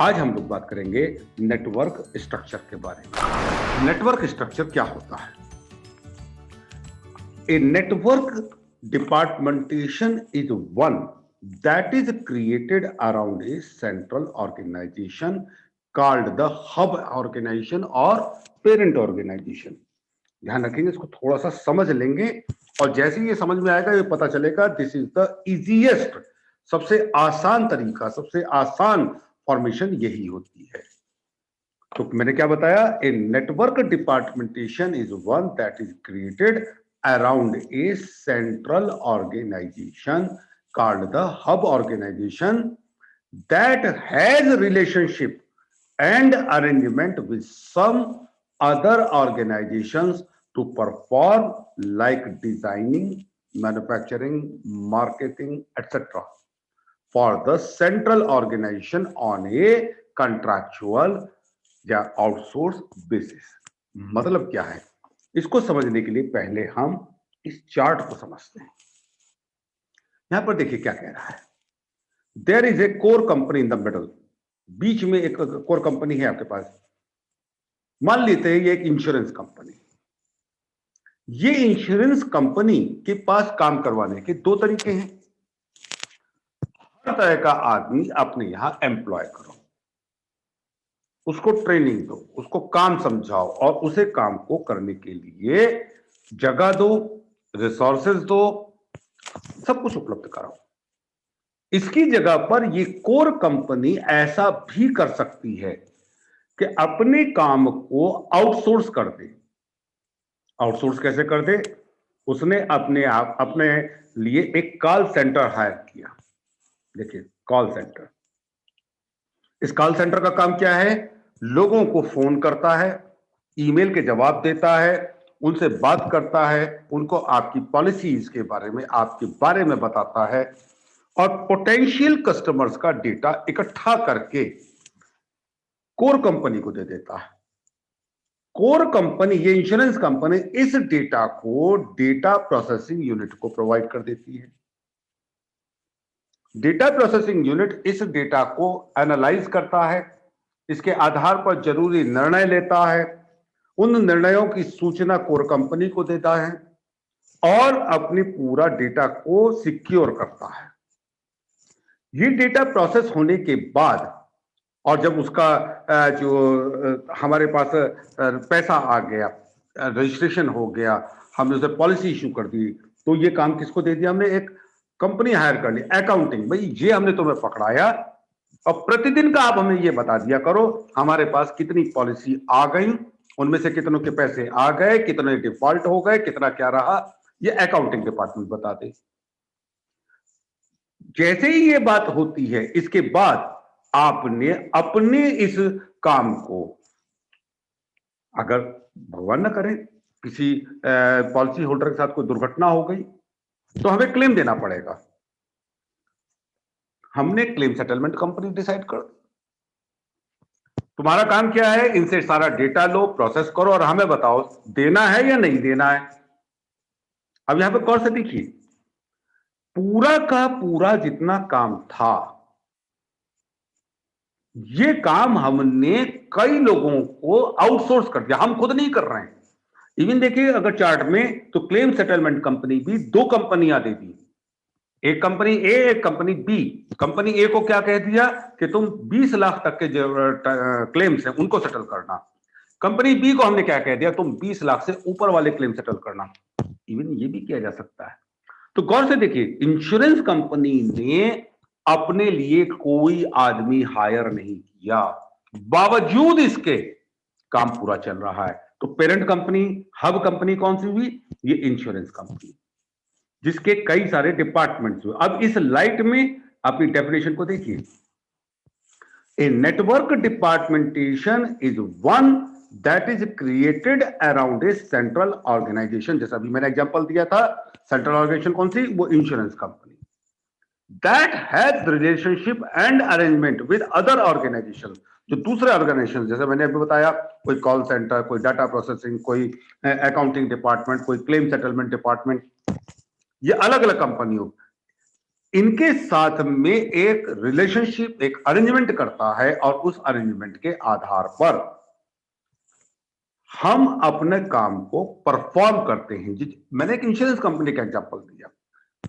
आज हम लोग बात करेंगे नेटवर्क स्ट्रक्चर के बारे में। नेटवर्क स्ट्रक्चर क्या होता है? A network departmentation is one that is created around a central organization called the hub organization or parent organization. ध्यान रखेंगे, इसको थोड़ा सा समझ लेंगे और जैसे ही ये समझ में आएगा ये पता चलेगा दिस इज द इजीएस्ट, सबसे आसान तरीका, सबसे आसान फॉर्मेशन यही होती है। तो मैंने क्या बताया? A network departmentation is one that is created around a central organisation called the hub organisation that has relationship and arrangement with some other organizations to perform like designing, manufacturing, marketing, etc. for the central organization on a contractual या outsource basis. मतलब क्या है? इसको समझने के लिए पहले हम इस चार्ट को समझते हैं। यहां पर देखिए क्या कह रहा है। There is a core company in the middle, बीच में एक कोर कंपनी है आपके पास। मान लेते हैं ये एक इंश्योरेंस कंपनी। ये इंश्योरेंस कंपनी के पास काम करवाने के दो तरीके हैं। हर तरह का आदमी अपने यहां एम्प्लॉय करो, उसको ट्रेनिंग दो, उसको काम समझाओ और उसे काम को करने के लिए जगह दो, रिसोर्सेज दो, सब कुछ उपलब्ध कराओ। इसकी जगह पर ये कोर कंपनी ऐसा भी कर सकती है कि अपने काम को आउटसोर्स कर दे। आउटसोर्स कैसे कर दे? उसने अपने लिए एक कॉल सेंटर हायर किया। देखिए कॉल सेंटर, इस कॉल सेंटर का काम क्या है? लोगों को फोन करता है, ईमेल के जवाब देता है, उनसे बात करता है, उनको आपकी पॉलिसीज के बारे में, आपके बारे में बताता है और पोटेंशियल कस्टमर्स का डेटा इकट्ठा करके कोर कंपनी को दे देता है। कोर कंपनी, ये इंश्योरेंस कंपनी, इस डेटा को डेटा प्रोसेसिंग यूनिट को प्रोवाइड कर देती है। डेटा प्रोसेसिंग यूनिट इस डेटा को एनालाइज करता है, इसके आधार पर जरूरी निर्णय लेता है, उन निर्णयों की सूचना कोर कंपनी को देता है और अपनी पूरा डेटा को सिक्योर करता है। ये डेटा प्रोसेस होने के बाद और जब उसका जो हमारे पास पैसा आ गया, रजिस्ट्रेशन हो गया, हमने उसे पॉलिसी इशू कर दी, तो ये काम किसको दे दिया? हमने एक कंपनी हायर कर ली, अकाउंटिंग। भाई ये हमने तुम्हें पकड़ाया और प्रतिदिन का आप हमें ये बता दिया करो हमारे पास कितनी पॉलिसी आ गई, उनमें से कितनों के पैसे आ गए, कितने डिफॉल्ट हो गए, कितना क्या रहा, ये अकाउंटिंग डिपार्टमेंट बता दे। जैसे ही ये बात होती है, इसके बाद आपने अपने इस काम को, अगर भगवान ना करे किसी पॉलिसी होल्डर के साथ कोई दुर्घटना हो गई तो हमें क्लेम देना पड़ेगा। हमने क्लेम सेटलमेंट कंपनी डिसाइड कर दी। तुम्हारा काम क्या है? इनसे सारा डेटा लो, प्रोसेस करो और हमें बताओ देना है या नहीं देना है। अब यहां पर गौर से देखिए, पूरा का पूरा जितना काम था, ये काम हमने कई लोगों को आउटसोर्स कर दिया, हम खुद नहीं कर रहे हैं। इवन देखिए अगर चार्ट में, तो क्लेम सेटलमेंट कंपनी भी दो कंपनियां दे दी, एक कंपनी ए, एक कंपनी बी। कंपनी ए को क्या कह दिया कि तुम 20 लाख तक के जो क्लेम्स हैं उनको सेटल करना। कंपनी बी को हमने क्या कह दिया? तुम 20 लाख से ऊपर वाले क्लेम सेटल करना। इवन ये भी किया जा सकता है। तो गौर से देखिए, इंश्योरेंस कंपनी ने अपने लिए कोई आदमी हायर नहीं किया, बावजूद इसके काम पूरा चल रहा है। तो पेरेंट कंपनी, हब कंपनी कौन सी हुई? ये इंश्योरेंस कंपनी, जिसके कई सारे डिपार्टमेंट्स हुए। अब इस लाइट में अपनी डेफिनेशन को देखिए। A network departmentation is one that is created around a central organisation. जैसा अभी मैंने एग्जांपल दिया था, सेंट्रल ऑर्गेनाइजेशन कौन सी? वो insurance company. That has relationship and arrangement with other organisation, जो दूसरे ऑर्गेनाइजेशन, जैसे मैंने अभी बताया, कोई कॉल सेंटर, कोई डाटा प्रोसेसिंग, कोई अकाउंटिंग डिपार्टमेंट, कोई क्लेम सेटलमेंट डिपार्टमेंट, ये अलग अलग कंपनी हो। इनके साथ में एक रिलेशनशिप, एक अरेंजमेंट करता है और उस अरेंजमेंट के आधार पर हम अपने काम को परफॉर्म करते हैं। मैंने एक इंश्योरेंस कंपनी का एग्जांपल दिया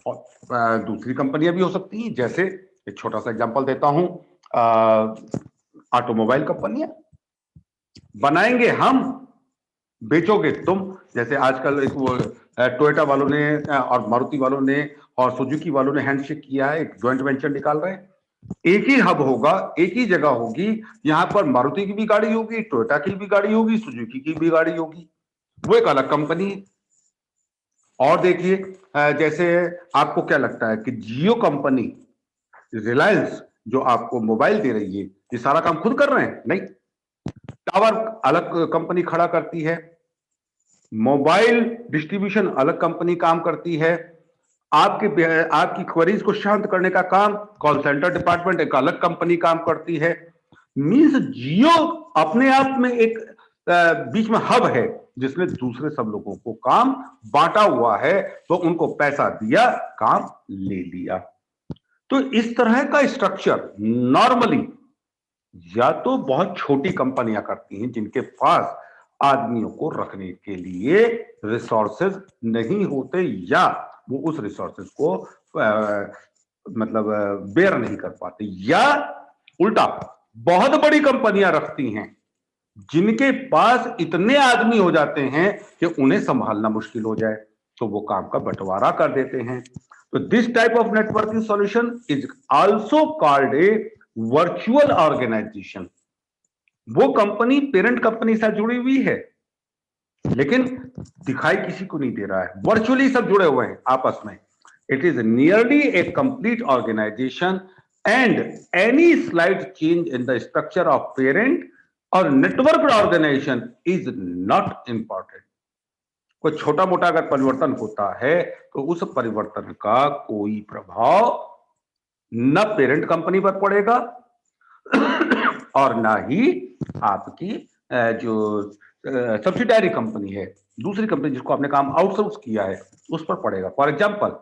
और दूसरी कंपनियां भी हो सकती हैं। जैसे एक छोटा सा एग्जांपल देता हूं, ऑटोमोबाइल कंपनियां बनाएंगे हम, बेचोगे तुम। जैसे आजकल एक वो टोयोटा वालों ने और मारुति वालों ने और सुजुकी वालों ने हैंडशेक किया है, एक ज्वाइंट वेंचर निकाल रहे हैं। एक ही हब होगा, एक ही जगह होगी, यहां पर मारुति की भी गाड़ी होगी, टोयोटा की भी गाड़ी होगी, सुजुकी की भी गाड़ी होगी। वो एक अलग कंपनी है। और देखिए, जैसे आपको क्या लगता है कि जियो कंपनी, रिलायंस जो आपको मोबाइल दे रही है, ये सारा काम खुद कर रहे हैं? नहीं, टावर अलग कंपनी खड़ा करती है, मोबाइल डिस्ट्रीब्यूशन अलग कंपनी काम करती है, आपकी क्वेरीज को शांत करने का काम कॉल सेंटर डिपार्टमेंट एक अलग कंपनी काम करती है। मींस जियो अपने आप में एक बीच में हब है, जिसने दूसरे सब लोगों को काम बांटा हुआ है, तो उनको पैसा दिया, काम ले लिया। तो इस तरह का स्ट्रक्चर नॉर्मली या तो बहुत छोटी कंपनियां करती हैं, जिनके पास आदमियों को रखने के लिए रिसोर्सेज नहीं होते, या वो उस रिसोर्सेज को मतलब बेयर नहीं कर पाते, या उल्टा बहुत बड़ी कंपनियां रखती हैं जिनके पास इतने आदमी हो जाते हैं कि उन्हें संभालना मुश्किल हो जाए, तो वो काम का बंटवारा कर देते हैं। तो this type of networking solution is also called a virtual organisation. वो कंपनी पेरेंट कंपनी से जुड़ी हुई है, लेकिन दिखाई किसी को नहीं दे रहा है, वर्चुअली सब जुड़े हुए हैं आपस में। It is nearly a complete organisation and any slight change in the structure of parent और network organisation is not important. कोई छोटा मोटा अगर परिवर्तन होता है तो उस परिवर्तन का कोई प्रभाव न पेरेंट कंपनी पर पड़ेगा और ना ही आपकी जो सब्सिडायरी कंपनी है, दूसरी कंपनी जिसको आपने काम आउटसोर्स किया है, उस पर पड़ेगा। फॉर एग्जांपल,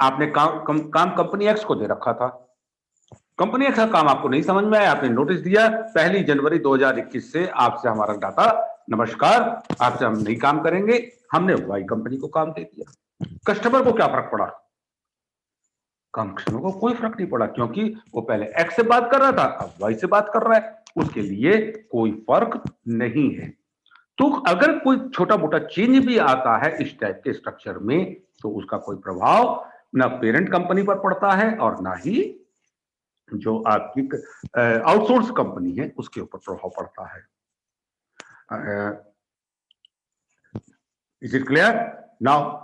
आपने काम कंपनी एक्स को दे रखा था, कंपनी एक्स का काम आपको नहीं समझ में आया, आपने नोटिस दिया 1 जनवरी 2021 से आपसे हमारा डाटा, नमस्कार, आपसे हम नहीं काम करेंगे, हमने वाई कंपनी को काम दे दिया। कस्टमर को क्या फर्क पड़ा? कस्टमर को कोई फर्क नहीं पड़ा, क्योंकि वो पहले एक्स से बात कर रहा था, अब वाई से बात कर रहा है, उसके लिए कोई फर्क नहीं है। तो अगर कोई छोटा मोटा चेंज भी आता है इस टाइप के स्ट्रक्चर में, तो उसका कोई प्रभाव ना पेरेंट कंपनी पर पड़ता है और ना ही जो आपकी आउटसोर्स कंपनी है उसके ऊपर प्रभाव पड़ता है। Is it clear? Now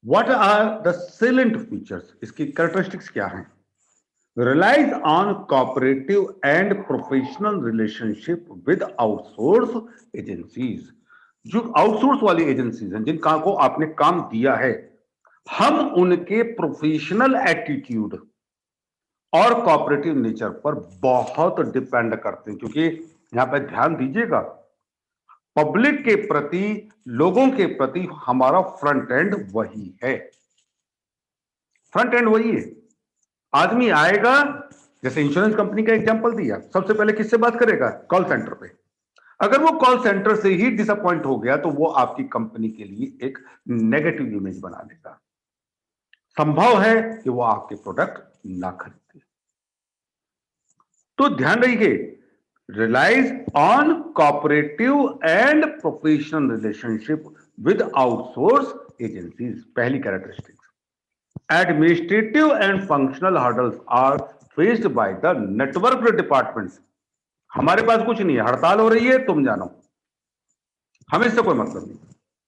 what are the salient features, इसकी कैरेक्टरिस्टिक्स क्या हैं? Relies on cooperative and professional relationship with outsource agencies. जो आउटसोर्स वाली एजेंसीज हैं, जिनका को आपने काम दिया है, हम उनके प्रोफेशनल एटीट्यूड और कोऑपरेटिव नेचर पर बहुत डिपेंड करते हैं। क्योंकि यहां पर ध्यान दीजिएगा, पब्लिक के प्रति, लोगों के प्रति हमारा फ्रंट एंड वही है, फ्रंट एंड वही है। आदमी आएगा, जैसे इंश्योरेंस कंपनी का एग्जांपल दिया, सबसे पहले किससे बात करेगा? कॉल सेंटर पे। अगर वो कॉल सेंटर से ही डिसअपॉइंट हो गया तो वो आपकी कंपनी के लिए एक नेगेटिव इमेज बना देगा, संभव है कि वो आपके प्रोडक्ट ना खरीदे। तो ध्यान रखिए, relies on cooperative and professional relationship with outsource agencies, पहली characteristics. Administrative and functional hurdles are faced by the network departments. हमारे पास कुछ नहीं है, हड़ताल हो रही है, तुम जानो, हमें इससे कोई मतलब नहीं,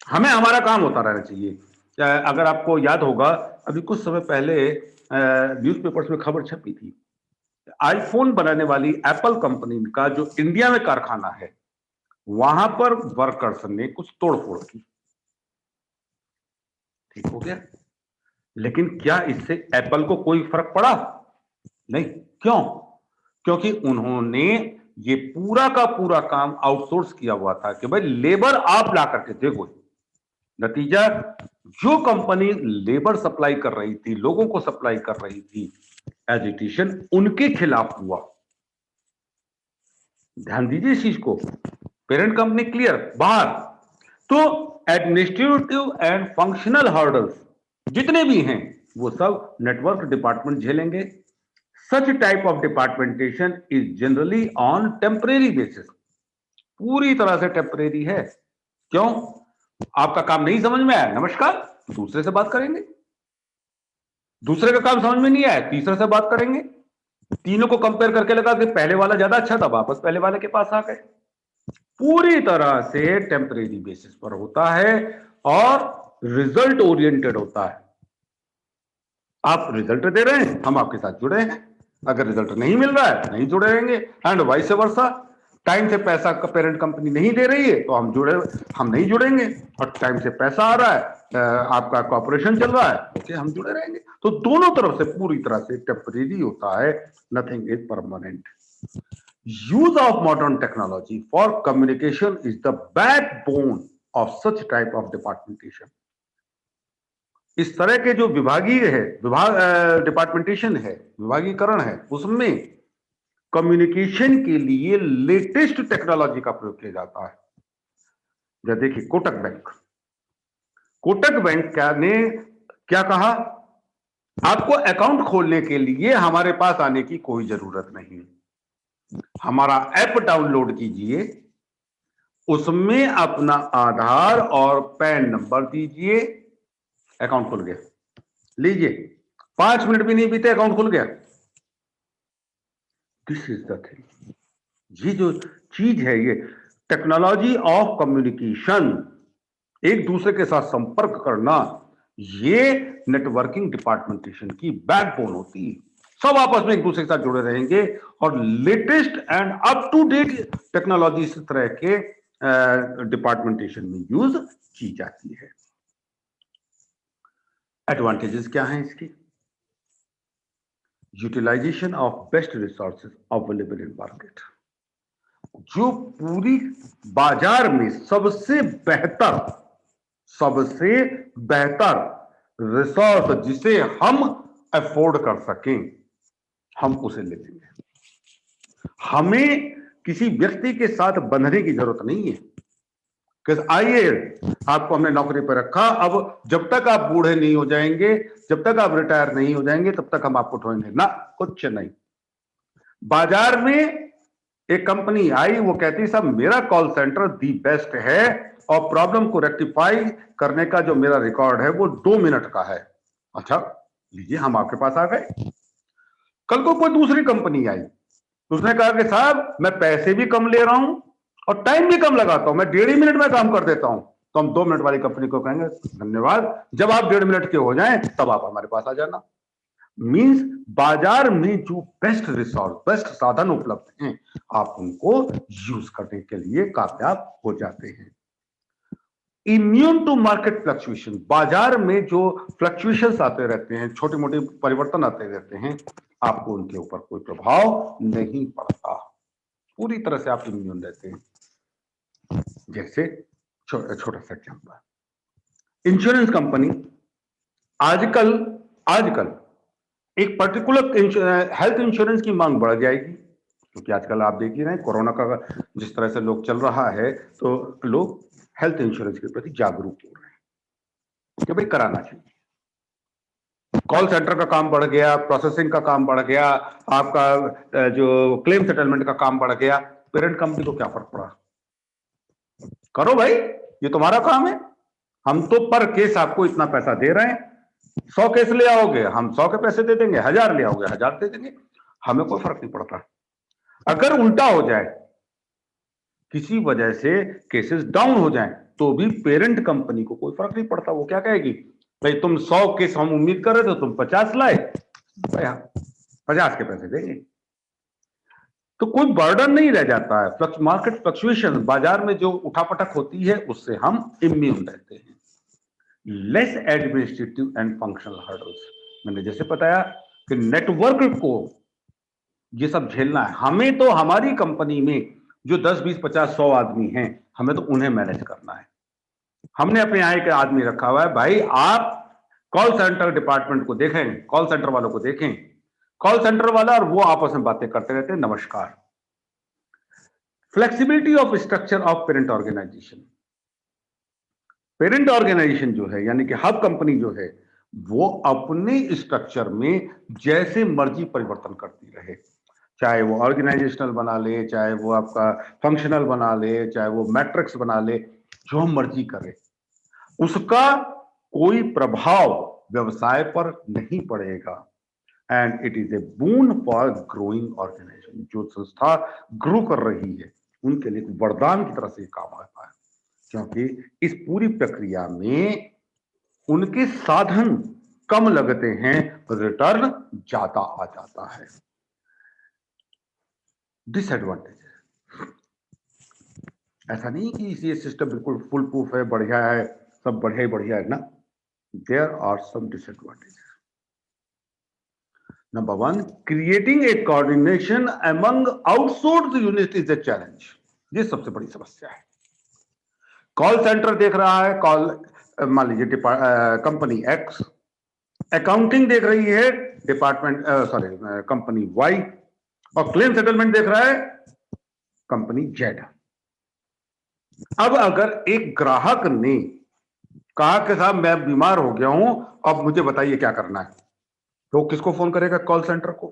हमें हमारा काम होता रहना चाहिए। अगर आपको याद होगा, अभी कुछ समय पहले न्यूज़पेपर्स में खबर छपी थी, आईफोन बनाने वाली एप्पल कंपनी का जो इंडिया में कारखाना है, वहां पर वर्कर्स ने कुछ तोड़फोड़ की। ठीक हो गया, लेकिन क्या इससे एप्पल को कोई फर्क पड़ा? नहीं। क्यों? क्योंकि उन्होंने ये पूरा का पूरा काम आउटसोर्स किया हुआ था कि भाई लेबर आप ला करके देखो, नतीजा जो कंपनी लेबर सप्लाई कर रही थी, लोगों को सप्लाई कर रही थी, एजिटेशन उनके खिलाफ हुआ। ध्यान दीजिए इस चीज को। पेरेंट कंपनी क्लियर, बाहर। तो एडमिनिस्ट्रेटिव एंड फंक्शनल हर्डल्स जितने भी हैं वो सब नेटवर्क डिपार्टमेंट झेलेंगे। Such type of departmentation is generally on temporary basis, पूरी तरह से टेम्परेरी है। क्यों? आपका काम नहीं समझ में आया, नमस्कार, दूसरे से बात करेंगे। दूसरे का काम समझ में नहीं आया, तीसरे से बात करेंगे। तीनों को कंपेयर करके लगा कि पहले वाला ज्यादा अच्छा था, वापस पहले वाले के पास आ गए। पूरी तरह से टेम्परेरी बेसिस पर होता है और रिजल्ट ओरिएंटेड होता है। आप रिजल्ट दे रहे हैं, हम आपके साथ जुड़े हैं। अगर रिजल्ट नहीं मिल रहा है, नहीं जुड़े रहेंगे, एंड वाइस वर्सा। टाइम से पैसा पेरेंट कंपनी नहीं दे रही है तो हम नहीं जुड़ेंगे, और टाइम से पैसा आ रहा है, आपका कॉर्पोरेशन चल रहा है, ओके, हम जुड़े रहेंगे। तो दोनों तरफ से पूरी तरह से टेम्परेरी होता है, nothing is permanent. Use of modern technology for communication is the backbone of such type of departmentation. इस तरह के जो डिपार्टमेंटेशन है, विभागीकरण है, उसमें कम्युनिकेशन के लिए लेटेस्ट टेक्नोलॉजी का प्रयोग किया जाता है। जैसे देखिए कोटक बैंक ने क्या कहा, आपको अकाउंट खोलने के लिए हमारे पास आने की कोई जरूरत नहीं, हमारा ऐप डाउनलोड कीजिए, उसमें अपना आधार और पैन नंबर दीजिए, अकाउंट खुल गया। लीजिए, 5 मिनट भी नहीं बीते, अकाउंट खुल गया। This is the thing. ये जो चीज है, ये टेक्नोलॉजी ऑफ कम्युनिकेशन, एक दूसरे के साथ संपर्क करना, ये नेटवर्किंग डिपार्टमेंटेशन की बैकबोन होती है। सब आपस में एक दूसरे के साथ जुड़े रहेंगे और latest and up to date technology इस तरह के डिपार्टमेंटेशन में यूज की जाती है। एडवांटेजेस क्या हैं इसकी? Utilisation of best resources available in market. जो पूरी बाजार में सबसे बेहतर रिसोर्स जिसे हम अफोर्ड कर सकें, हम उसे ले लेंगे। हमें किसी व्यक्ति के साथ बंधने की जरूरत नहीं है कि आइए आपको हमने नौकरी पर रखा, अब जब तक आप बूढ़े नहीं हो जाएंगे, जब तक आप रिटायर नहीं हो जाएंगे, तब तक हम आपको उठाएंगे ना, कुछ नहीं। बाजार में एक कंपनी आई, वो कहती साहब मेरा कॉल सेंटर दी बेस्ट है और प्रॉब्लम को रेक्टिफाई करने का जो मेरा रिकॉर्ड है वो 2 मिनट का है। अच्छा लीजिए, हम आपके पास आ गए। कल को कोई दूसरी कंपनी आई, उसने कहा कि साहब मैं पैसे भी कम ले रहा हूं और टाइम भी कम लगाता हूं, मैं 1.5 मिनट में काम कर देता हूं, तो हम 2 मिनट वाली कंपनी को कहेंगे धन्यवाद, जब आप 1.5 मिनट के हो जाएं तब आप हमारे पास आ जाना। मींस बाजार में जो बेस्ट रिसोर्स, बेस्ट साधन उपलब्ध हैं, आप उनको यूज करने के लिए कामयाब हो जाते हैं। इम्यून टू मार्केट फ्लक्चुएशन, बाजार में जो फ्लक्चुएशंस आते रहते हैं, छोटे मोटे परिवर्तन आते रहते हैं, आपको उनके ऊपर कोई प्रभाव नहीं पड़ता, पूरी तरह से आप इम्यून रहते हैं। जैसे छोटा सा एग्जांपल, इंश्योरेंस कंपनी आजकल एक पर्टिकुलर हेल्थ इंश्योरेंस की मांग बढ़ जाएगी, क्योंकि आजकल आप देख ही रहे हैं कोरोना का जिस तरह से लोग चल रहा है, तो लोग हेल्थ इंश्योरेंस के प्रति जागरूक हो रहे हैं कि भाई कराना चाहिए। कॉल सेंटर का काम बढ़ गया, प्रोसेसिंग का काम बढ़ गया, आपका जो क्लेम सेटलमेंट का काम बढ़ गया, पेरेंट कंपनी को क्या फर्क पड़ा? करो भाई, ये तुम्हारा काम है, हम तो पर केस आपको इतना पैसा दे रहे हैं, 100 केस ले आओगे हम 100 के पैसे दे देंगे, 1000 ले आओगे 1000 दे देंगे, हमें कोई फर्क नहीं पड़ता। अगर उल्टा हो जाए, किसी वजह से केसेस डाउन हो जाएं, तो भी पेरेंट कंपनी को कोई फर्क नहीं पड़ता। वो क्या कहेगी, भाई तुम 100 केस हम उम्मीद कर रहे थे, तुम 50 लाए, 50 के पैसे देंगे। तो कोई बर्डन नहीं रह जाता है। मार्केट फ्लक्चुएशन, बाजार में जो उठापटक होती है, उससे हम इम्यून रहते हैं। Less administrative and functional hurdles, मैंने जैसे बताया कि नेटवर्क को ये सब झेलना है हमें। तो हमारी कंपनी में जो 10, 20, 50, 100 आदमी हैं, हमें तो उन्हें मैनेज करना है। हमने अपने यहाँ एक आदमी रखा हुआ है, भाई आप कॉल सेंटर डिपार्टमेंट को देखें, कॉल सेंटर वालों को देखें, कॉल सेंटर वाला और वो आपस में बातें करते रहते हैं, नमस्कार। Flexibility of structure of parent organisation. Parent organisation जो है यानी कि हब कंपनी जो है, वो अपने स्ट्रक्चर में जैसे मर्जी परिवर्तन करती रहे, चाहे वो ऑर्गेनाइजेशनल बना ले, चाहे वो आपका फंक्शनल बना ले, चाहे वो मैट्रिक्स बना ले, जो मर्जी करे, उसका कोई प्रभाव व्यवसाय पर नहीं पड़ेगा। And it is a boon for growing organisation. जो संस्था ग्रो कर रही है उनके लिए वरदान की तरह से काम आता है, क्योंकि इस पूरी प्रक्रिया में उनके साधन कम लगते हैं, रिटर्न ज्यादा आ जाता है। डिसएडवांटेज, ऐसा नहीं कि ये सिस्टम बिल्कुल फुल प्रूफ है, बढ़िया है, सब बढ़िया ही बढ़िया है ना। There are some disadvantages. Number one, creating a coordination among outsourced unit is a challenge. ये सबसे बड़ी समस्या है। कॉल सेंटर देख रहा है, कॉल मान लीजिए कंपनी एक्स, अकाउंटिंग देख रही है डिपार्टमेंट सॉरी कंपनी वाई, और क्लेम सेटलमेंट देख रहा है कंपनी जेड। अब अगर एक ग्राहक ने कहा कि साहब मैं बीमार हो गया हूं, अब मुझे बताइए क्या करना है, तो किसको फोन करेगा? कॉल सेंटर को।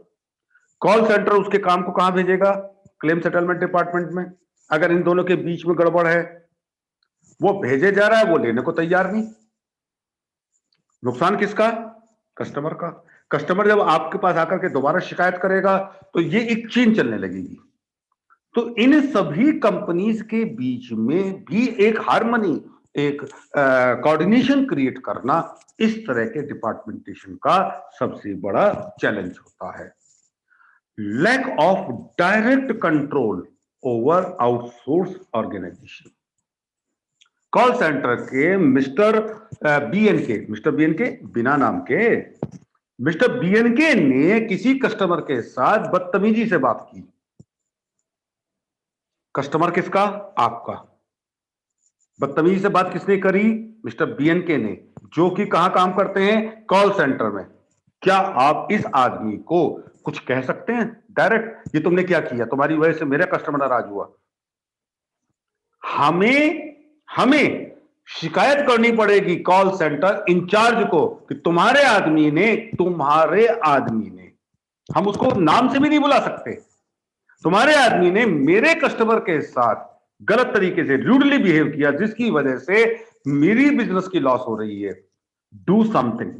कॉल सेंटर उसके काम को कहां भेजेगा? क्लेम सेटलमेंट डिपार्टमेंट में। अगर इन दोनों के बीच में गड़बड़ है, वो भेजे जा रहा है, वो लेने को तैयार नहीं। नुकसान किसका? कस्टमर का। कस्टमर जब आपके पास आकर के दोबारा शिकायत करेगा तो ये एक चेन चलने लगेगी। तो इन सभी कंपनीज के बीच में भी एक हार्मनी, एक कोऑर्डिनेशन क्रिएट करना इस तरह के डिपार्टमेंटेशन का सबसे बड़ा चैलेंज होता है। Lack of direct control over outsource organisation. Call centre के मिस्टर बी एन के बिना नाम के मिस्टर बी.एन.के ने किसी कस्टमर के साथ बदतमीजी से बात की। कस्टमर किसका? आपका। बदतमीजी से बात किसने करी? मिस्टर बी.एन.के ने, जो कि कहां काम करते हैं? कॉल सेंटर में। क्या आप इस आदमी को कुछ कह सकते हैं डायरेक्ट, ये तुमने क्या किया, तुम्हारी वजह से मेरा कस्टमर नाराज हुआ? हमें हमें शिकायत करनी पड़ेगी कॉल सेंटर इंचार्ज को कि तुम्हारे आदमी ने, हम उसको नाम से भी नहीं बुला सकते, तुम्हारे आदमी ने मेरे कस्टमर के साथ गलत तरीके से रूडली बिहेव किया, जिसकी वजह से मेरी बिजनेस की लॉस हो रही है। Do something.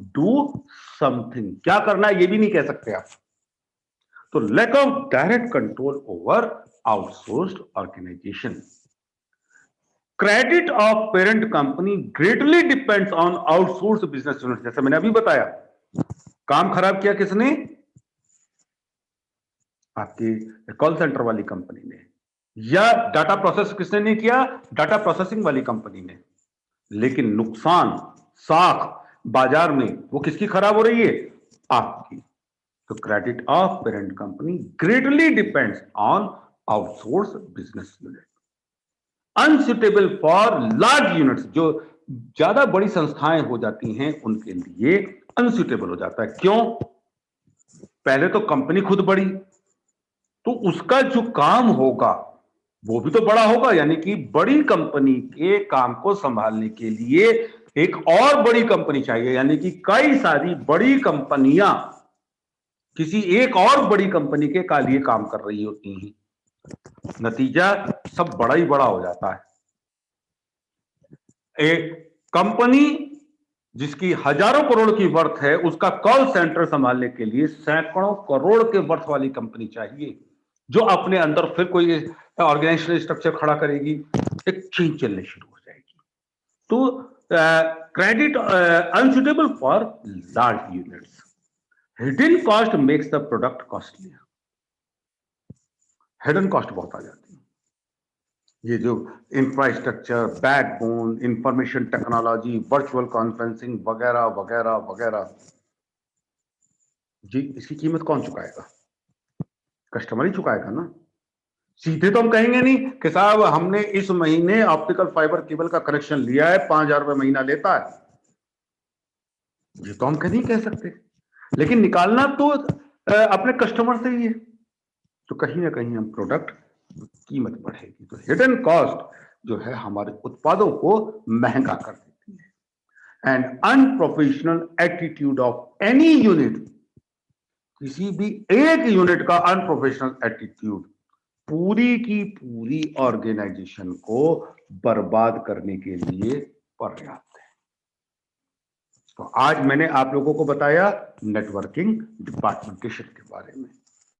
क्या करना है ये भी नहीं कह सकते आप। तो lack of direct control over outsourced organisation. Credit of parent company greatly depends on outsource business unit. जैसे मैंने अभी बताया, काम खराब किया किसने? आपकी कॉल सेंटर वाली कंपनी ने। या डाटा प्रोसेस किसने नहीं किया? डाटा प्रोसेसिंग वाली कंपनी ने। लेकिन नुकसान, साख बाजार में वो किसकी खराब हो रही है? आपकी। तो credit of parent company greatly depends on outsource business unit. Unsuitable for large units, जो ज्यादा बड़ी संस्थाएं हो जाती हैं उनके लिए अनसुटेबल हो जाता है। क्यों? पहले तो कंपनी खुद बड़ी, तो उसका जो काम होगा वो भी तो बड़ा होगा, यानी कि बड़ी कंपनी के काम को संभालने के लिए एक और बड़ी कंपनी चाहिए, यानी कि कई सारी बड़ी कंपनियां किसी एक और बड़ी कंपनी के का लिए काम कर रही होती हैं। नतीजा सब बड़ा ही बड़ा हो जाता है। एक कंपनी जिसकी हजारों करोड़ की वर्थ है, उसका कॉल सेंटर संभालने के लिए सैकड़ों करोड़ के वर्थ वाली कंपनी चाहिए, जो अपने अंदर फिर कोई ऑर्गेनाइजेशनल स्ट्रक्चर खड़ा करेगी, एक चेंज चलने शुरू हो जाएगी। तो credit unsuitable for large units. Hidden cost makes the product costly. Hidden cost बहुत आ जाती है। ये जो infrastructure, backbone, information technology, virtual conferencing वगैरह वगैरह वगैरह, जी इसकी कीमत कौन चुकाएगा? कस्टमर ही चुकाएगा ना। सीधे तो हम कहेंगे नहीं कि साहब हमने इस महीने ऑप्टिकल फाइबर केबल का कनेक्शन लिया है, 5,000 रुपए महीना लेता है, ये तो हम कहीं कह सकते, लेकिन निकालना तो अपने कस्टमर से ही है, तो कहीं ना कहीं हम प्रोडक्ट कीमत बढ़ेगी, तो हिडन कॉस्ट जो है हमारे उत्पादों को महंगा कर देती है। And unprofessional attitude of any unit, किसी भी एक यूनिट का अनप्रोफेशनल एटीट्यूड पूरी की पूरी ऑर्गेनाइजेशन को बर्बाद करने के लिए पर्याप्त है। तो आज मैंने आप लोगों को बताया नेटवर्किंग डिपार्टमेंटेशन के बारे में।